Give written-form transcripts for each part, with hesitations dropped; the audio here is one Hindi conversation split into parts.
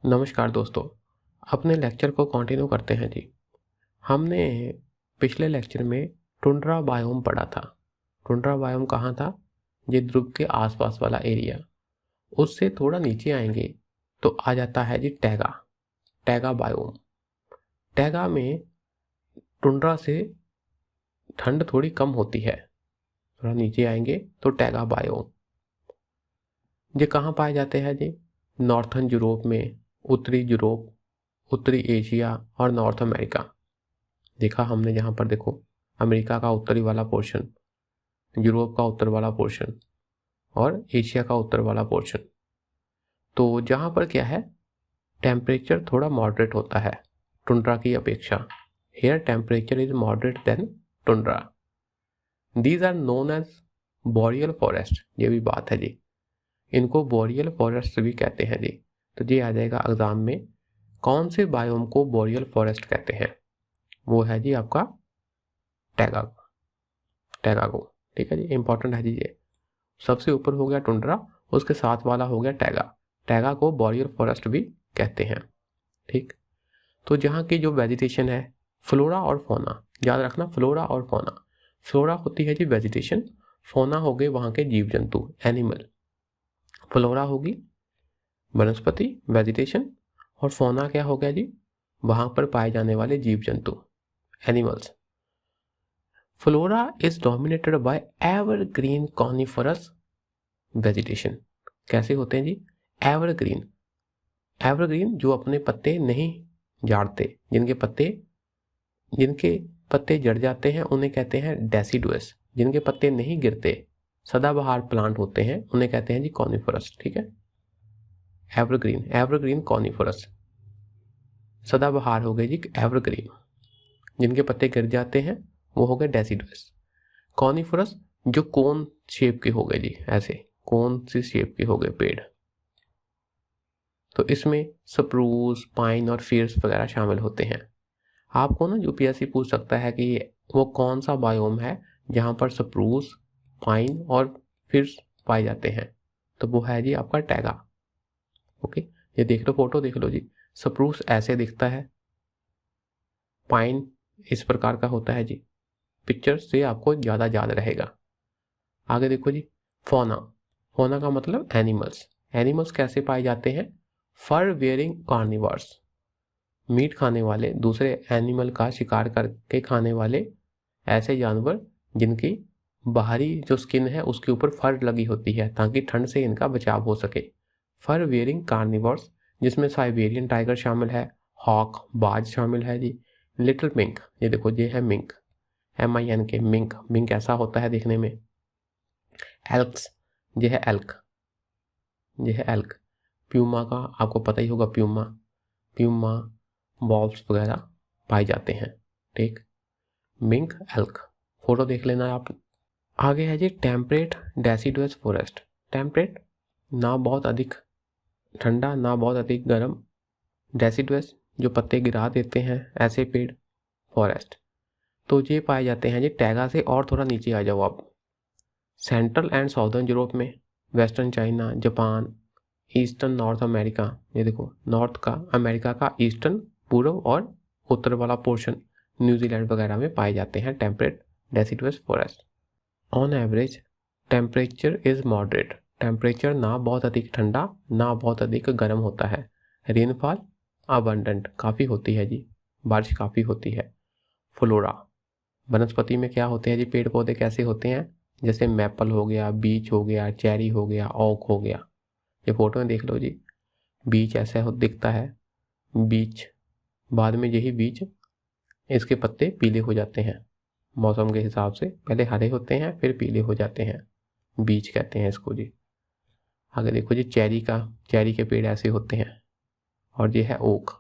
नमस्कार दोस्तों, अपने लेक्चर को कंटिन्यू करते हैं जी। हमने पिछले लेक्चर में टुंड्रा बायोम पढ़ा था। टुंड्रा बायोम कहाँ था? ये ध्रुव के आसपास वाला एरिया। उससे थोड़ा नीचे आएंगे तो आ जाता है जी टैगा। Taiga biome. टैगा में टुंड्रा से ठंड थोड़ी कम होती है। थोड़ा नीचे आएंगे तो टैगा बायोम। ये कहाँ पाए जाते हैं जी? नॉर्थन यूरोप में, उत्तरी यूरोप, उत्तरी एशिया और नॉर्थ अमेरिका। देखा हमने यहाँ पर, देखो अमेरिका का उत्तरी वाला पोर्शन, यूरोप का उत्तर वाला पोर्शन और एशिया का उत्तर वाला पोर्शन। तो जहाँ पर क्या है, टेम्परेचर थोड़ा मॉडरेट होता है टुंड्रा की अपेक्षा। Here temperature is moderate than tundra. These are known as boreal forest. ये भी बात है जी, इनको बोरियल फॉरेस्ट भी कहते हैं जी। तो ये आ जाएगा एग्जाम में, कौन से बायोम को बोरियल फॉरेस्ट कहते हैं? वो है जी आपका टैगागो। ठीक है जी, इंपॉर्टेंट है जी ये। सबसे ऊपर हो गया टुंड्रा, उसके साथ वाला हो गया टैगा। टैगा को बोरियल फॉरेस्ट भी कहते हैं। ठीक, तो जहाँ की जो वेजिटेशन है, फ्लोरा और फौना, याद रखना फ्लोरा और फौना। फ्लोरा होती है जी वेजिटेशन, फौना हो गए वहाँ के जीव जंतु, एनिमल। फ्लोरा होगी वनस्पति, वेजिटेशन, और फौना क्या हो गया जी? वहाँ पर पाए जाने वाले जीव जंतु, animals. Flora is dominated by evergreen coniferous vegetation. कैसे होते हैं जी? एवरग्रीन। एवरग्रीन जो अपने पत्ते नहीं झाड़ते, जिनके पत्ते जड़ जाते हैं उन्हें कहते हैं डेसिडुअस। जिनके पत्ते नहीं गिरते, सदाबहार प्लांट होते हैं, उन्हें कहते हैं जी कॉनिफरस। ठीक है, एवरग्रीन कॉनिफरस। सदाबहार हो गए जी एवरग्रीन, जिनके पत्ते गिर जाते हैं वो हो गए डेसिडुअस। कॉनिफरस जो कोन शेप के हो गए जी, ऐसे कोन सी शेप के हो गए पेड़। तो इसमें स्प्रूस, पाइन और फिर्स वगैरह शामिल होते हैं। आपको ना यूपीएससी पूछ सकता है कि वो कौन सा बायोम है जहाँ पर स्प्रूस, पाइन और फिर्स पाए जाते हैं। तो वो है जी आपका टैगा। ओके, ये देख लो, फोटो देख लो जी। स्प्रूस ऐसे दिखता है, पाइन इस प्रकार का होता है जी। पिक्चर से आपको ज़्यादा याद रहेगा। आगे देखो जी, फौना। फौना का मतलब एनिमल्स। एनिमल्स कैसे पाए जाते हैं? फर वेयरिंग कार्निवर्स, मीट खाने वाले, दूसरे एनिमल का शिकार करके खाने वाले ऐसे जानवर जिनकी बाहरी जो स्किन है उसके ऊपर फर लगी होती है ताकि ठंड से इनका बचाव हो सके। फर वेयरिंग कार्निवर्स, जिसमें साइबेरियन टाइगर शामिल है, हॉक, बाज शामिल है जी, लिटिल मिंक। ये देखो, ये है मिंक, MINK, मिंक। मिंक ऐसा होता है देखने में। एल्क्स, ये है एल्क, ये है एल्क। प्यूमा का आपको पता ही होगा, प्यूमा बॉब्स वगैरह पाए जाते हैं। ठीक, मिंक, एल्क, फोटो देख लेना आप। आगे है जी टेम्परेट डेसिडुअस फॉरेस्ट। टेम्परेट, ना बहुत अधिक ठंडा ना बहुत अधिक गर्म, डेसिडुअस जो पत्ते गिरा देते हैं ऐसे पेड़, फॉरेस्ट। तो ये पाए जाते हैं जी टैगा से और थोड़ा नीचे आ जाओ आप, सेंट्रल एंड साउदर्न यूरोप में, western China, Japan, eastern north America. ये देखो, नॉर्थ का अमेरिका का ईस्टर्न, पूर्व और उत्तर वाला पोर्शन, न्यूजीलैंड वगैरह में पाए जाते हैं temperate deciduous forest. On average temperature is moderate. Temperature ना बहुत अधिक ठंडा ना बहुत अधिक गर्म होता है। रेनफॉल अबंडेंट, काफ़ी होती है जी, बारिश काफ़ी होती है। फ्लोरा, वनस्पति में क्या होते हैं जी, पेड़ पौधे कैसे होते हैं? जैसे मैपल हो गया, बीच हो गया, चेरी हो गया, ओक हो गया। ये फोटो में देख लो जी, बीच ऐसा दिखता है, बीच, बाद में यही बीच इसके पत्ते पीले हो जाते हैं मौसम के हिसाब से, पहले हरे होते हैं फिर पीले हो जाते हैं, बीच कहते हैं इसको जी। आगे देखो जी, चेरी के पेड़ ऐसे होते हैं, और ये है ओक।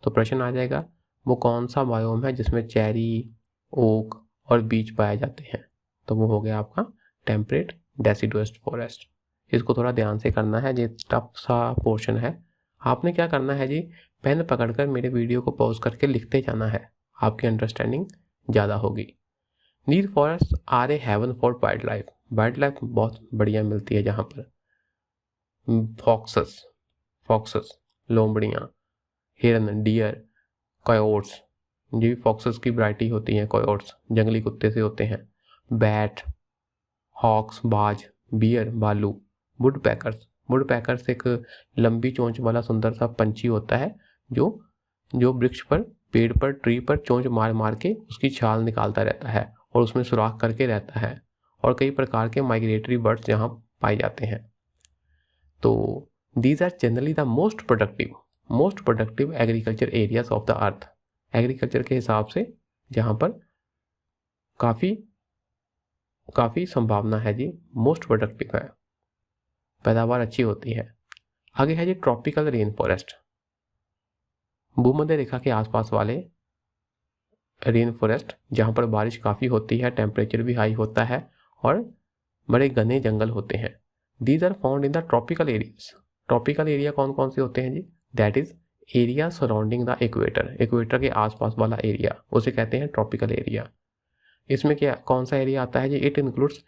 तो प्रश्न आ जाएगा, वो कौन सा बायोम है जिसमें चेरी, ओक और बीच पाए जाते हैं? तो वो हो गया आपका टेम्परेट डेसिडुअस फॉरेस्ट। इसको थोड़ा ध्यान से करना है, ये टफ सा पोर्शन है। आपने क्या करना है जी, पेन पकड़कर मेरे वीडियो को पॉज करके लिखते जाना है, आपकी अंडरस्टैंडिंग ज़्यादा होगी। Near forest are a haven for wildlife. Wildlife बहुत बढ़िया मिलती है जहाँ पर। फॉक्सेस लोमड़ियाँ, हिरन, डियर, कॉयोट्स, ये भी फॉक्सेस की वैरायटी होती हैं, कॉयोट्स जंगली कुत्ते से होते हैं, बैट, हॉक्स, बाज, बियर, भालू, वुड पैकर्स एक लंबी चोंच वाला सुंदर सा पंछी होता है जो वृक्ष पर, पेड़ पर, ट्री पर चोंच मार मार के उसकी छाल निकालता रहता है और उसमें सुराख करके रहता है, और कई प्रकार के माइग्रेटरी बर्ड्स यहाँ पाए जाते हैं। तो these are generally the most productive agriculture areas of the earth. Agriculture के हिसाब से जहाँ पर काफ़ी संभावना है जी, मोस्ट प्रोडक्टिव है, पैदावार अच्छी होती है। आगे है जी ट्रॉपिकल रेन फॉरेस्ट, भूमध्य रेखा के आसपास वाले रेन फॉरेस्ट जहाँ पर बारिश काफ़ी होती है, टेम्परेचर भी हाई होता है और बड़े घने जंगल होते हैं। These are found in the tropical areas. Tropical area कौन कौन से होते हैं जी? That is area surrounding the equator, equator के आसपास वाला एरिया, उसे कहते हैं ट्रॉपिकल एरिया। इसमें क्या कौन सा एरिया आता है जी? It includes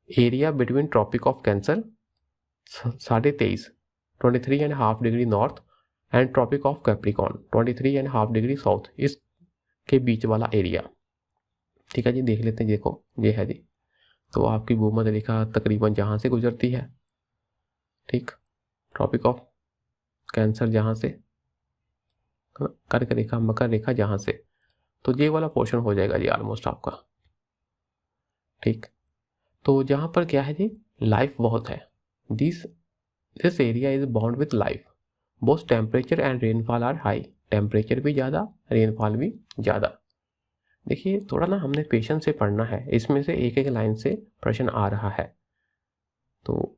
area between tropic of cancer 23.5 degree north and tropic of capricorn 23.5 degree south, इसके बीच वाला एरिया। ठीक है जी, देख लेते हैं। देखो ये है जी, तो आपकी भूमध्य रेखा तकरीबन जहाँ से गुजरती है, ठीक, ट्रॉपिक ऑफ कैंसर जहाँ से, कर्क रेखा, मकर रेखा जहाँ से, तो ये वाला पोर्शन हो जाएगा जी ऑलमोस्ट आपका। ठीक, तो जहाँ पर क्या है जी, लाइफ बहुत है। This area is bound with life, both temperature and rainfall are high, temperature भी ज़्यादा, रेनफॉल भी ज़्यादा। देखिए थोड़ा ना हमने पेशेंस से पढ़ना है, इसमें से एक एक लाइन से प्रश्न आ रहा है। तो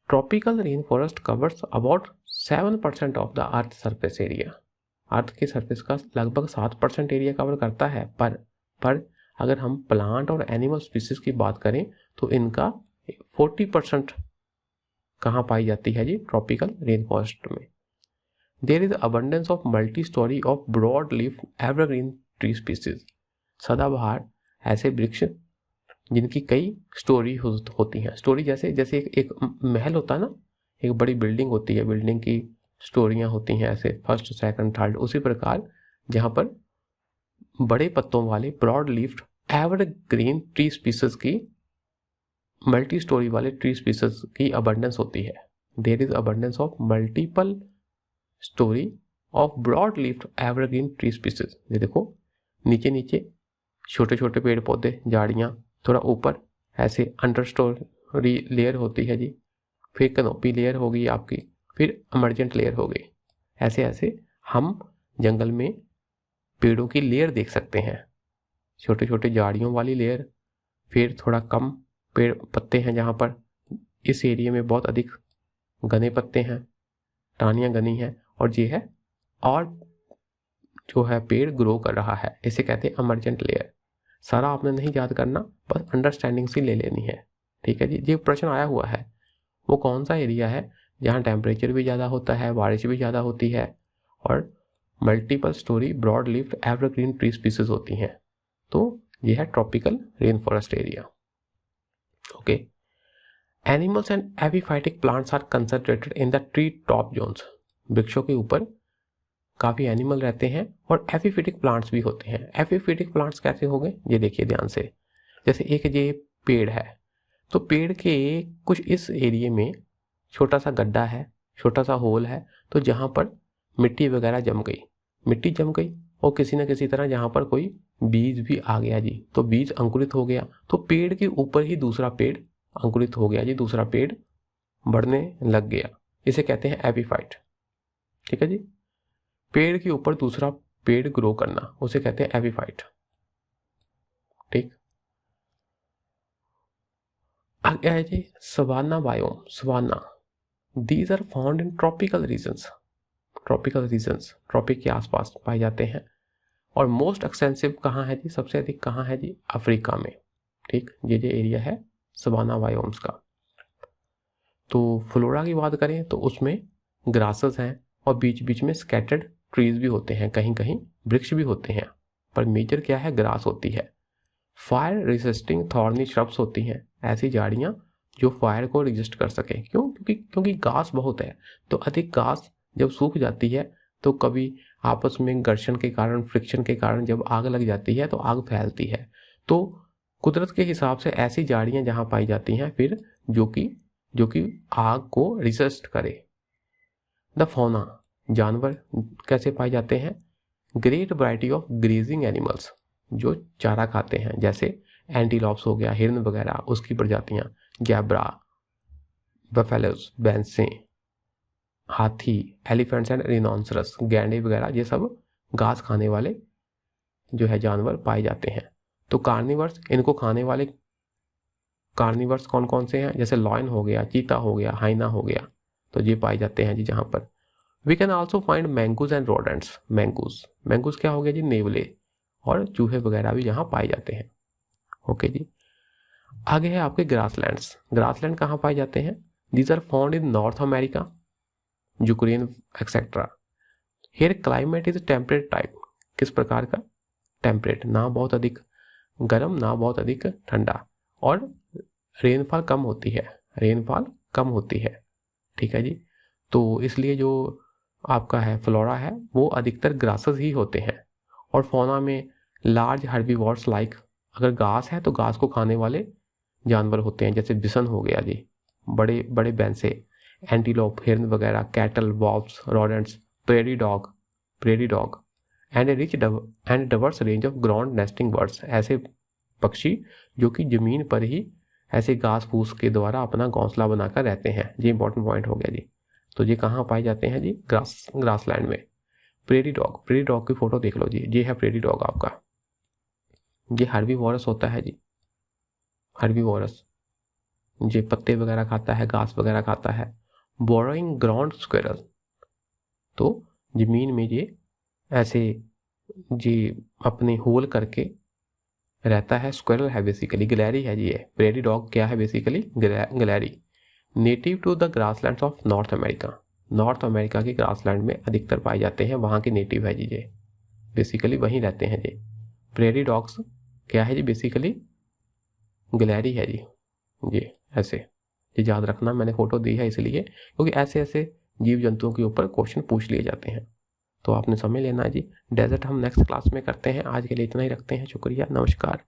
tropical rain forest covers about 7% of the earth surface area, earth के सरफेस का लगभग 7% एरिया कवर करता है। पर अगर हम प्लांट और एनिमल स्पीसीज की बात करें तो इनका 40% कहाँ पाई जाती है जी? ट्रॉपिकल रेन फॉरेस्ट में। There is abundance of multi storey of broad leaf evergreen tree species, सदाबहार ऐसे वृक्ष जिनकी कई स्टोरी होती हैं। स्टोरी जैसे एक महल होता है ना, एक बड़ी बिल्डिंग होती है, बिल्डिंग की स्टोरियां होती हैं ऐसे, फर्स्ट, सेकंड, थर्ड, उसी प्रकार जहाँ पर बड़े पत्तों वाले broad leafed evergreen tree species की, मल्टी स्टोरी वाले ट्री स्पीसीज की अबंडेंस होती है। There is abundance of multiple storey of broad leafed evergreen tree species. ये देखो नीचे नीचे छोटे छोटे पेड़ पौधे, झाड़ियाँ, थोड़ा ऊपर ऐसे अंडर स्टोरी लेयर होती है जी, फिर कैनोपी लेयर होगी आपकी, फिर इमर्जेंट लेयर होगी। ऐसे ऐसे हम जंगल में पेड़ों की लेयर देख सकते हैं, छोटे छोटे झाड़ियों वाली लेयर, फिर थोड़ा कम पेड़ पत्ते हैं जहाँ पर इस एरिया में बहुत अधिक घने पत्ते हैं, टहनियाँ घनी हैं, और ये है और जो है पेड़ ग्रो कर रहा है, इसे कहते हैं इमर्जेंट लेयर। सारा आपने नहीं याद करना, बस अंडरस्टैंडिंग से ले लेनी है। ठीक है जी, ये प्रश्न आया हुआ है, वो कौन सा एरिया है जहाँ टेम्परेचर भी ज़्यादा होता है, बारिश भी ज़्यादा होती है और multiple storey broad leafed evergreen tree species होती हैं? तो ये है tropical rain forest area. Okay, animals and epiphytic plants are concentrated in the tree top zones. वृक्षों के ऊपर काफ़ी एनिमल रहते हैं और एपिफिटिक प्लांट्स भी होते हैं। एपिफिटिक प्लांट्स कैसे हो गए ये देखिए ध्यान से। जैसे एक ये पेड़ है, तो पेड़ के कुछ इस एरिया में छोटा सा गड्ढा है, छोटा सा होल है, तो जहाँ पर मिट्टी वगैरह जम गई और किसी न किसी तरह जहाँ पर कोई बीज भी आ गया जी, तो बीज अंकुरित हो गया, तो पेड़ के ऊपर ही दूसरा पेड़ अंकुरित हो गया जी, दूसरा पेड़ बढ़ने लग गया, इसे कहते हैं एपिफाइट। ठीक है जी, पेड़ के ऊपर दूसरा पेड़ ग्रो करना, उसे कहते हैं एपिफाइट। ठीक, आगे है जी savanna biome. Savanna, these are found in tropical regions. Tropic के आसपास पाए जाते हैं। और मोस्ट एक्सटेंसिव कहाँ है जी? सबसे अधिक कहाँ है जी? अफ्रीका में। ठीक, ये एरिया है सवाना बायोम्स का। तो फ्लोरा की बात करें तो उसमें ग्रासेस हैं और बीच बीच में स्कैटर्ड ट्रीज भी होते हैं, कहीं कहीं वृक्ष भी होते हैं, पर मेजर क्या है? ग्रास होती है। फायर रेसिस्टिंग थॉर्नी श्रब्स होती हैं, ऐसी झाड़ियाँ जो फायर को रेजिस्ट कर सकें। क्योंकि घास बहुत है, तो अधिक घास जब सूख जाती है तो कभी आपस में घर्षण के कारण, फ्रिक्शन के कारण जब आग लग जाती है तो आग फैलती है। तो कुदरत के हिसाब से ऐसी झाड़ियाँ जहाँ पाई जाती हैं फिर जो कि आग को रिसिस्ट करे। द फौना, जानवर कैसे पाए जाते हैं? Great variety of grazing animals, जो चारा खाते हैं, जैसे एंटीलॉप्स हो गया, हिरन वगैरह, उसकी प्रजातियाँ, जैब्रा, बफेलोस, भैंसें, हाथी, एलिफेंट्स एंड रिनोसरस, गैंडे वगैरह, ये सब घास खाने वाले जो है जानवर पाए जाते हैं। तो कार्निवर्स, इनको खाने वाले कार्निवर्स कौन कौन से हैं? जैसे लॉयन हो गया, चीता हो गया, हाइना हो गया, तो ये पाए जाते हैं जी जहाँ पर। We can also find mongoose and rodents. Mongoose क्या हो गया जी? नेवले और चूहे वगैरह भी यहाँ पाए जाते हैं। ओके जी। आगे है आपके ग्रासलैंड्स। ग्रासलैंड कहाँ पाए जाते हैं? These are found in North America, Ukraine etcetera. Here climate is temperate type. किस प्रकार का? टेम्परेट, ना बहुत अधिक गर्म ना बहुत अधिक ठंडा, और रेनफॉल कम होती है। ठीक है जी। तो इसलिए जो आपका है फ्लोरा है वो अधिकतर ग्रासेस ही होते हैं। और फौना में लार्ज हर्बीवोर्स लाइक, अगर घास है तो घास को खाने वाले जानवर होते हैं, जैसे बिसन हो गया जी, बड़े बड़े भैंसे, एंटीलोप, हिरन वगैरह, cattle, valves, rodents, prairie dog and A rich and diverse range of ground nesting birds, ऐसे पक्षी जो कि जमीन पर ही ऐसे घास फूस के द्वारा अपना घोंसला बनाकर रहते हैं। ये इंपॉर्टेंट पॉइंट हो गया जी। तो ये कहाँ पाए जाते हैं जी? ग्रासलैंड में। प्रेरी डॉग की फोटो देख लो जी, ये है प्रेरी डॉग आपका। ये हर्बीवोरस होता है जी, हर्बीवोरस, ये पत्ते वगैरह खाता है, घास वगैरह खाता है। बोरोइंग ग्राउंड स्क्वेरल, तो जमीन में ये ऐसे जी अपने होल करके रहता है। स्क्वेरल है बेसिकली, गिलहरी है जी ये। प्रेरी डॉग क्या है बेसिकली? गिलहरी। Native to the grasslands of North America के ग्रासलैंड में अधिकतर पाए जाते हैं, वहाँ के नेटिव है जी ये, बेसिकली वहीं रहते हैं जी। प्रेरी डॉग्स क्या है जी? बेसिकली गिलहरी है जी ऐसे। ये याद रखना, मैंने फोटो दी है इसलिए क्योंकि ऐसे ऐसे जीव जंतुओं के ऊपर क्वेश्चन पूछ लिए जाते हैं, तो आपने समझ लेना है जी। डेजर्ट हम नेक्स्ट क्लास में करते हैं। आज के लिए इतना ही रखते हैं। शुक्रिया, नमस्कार।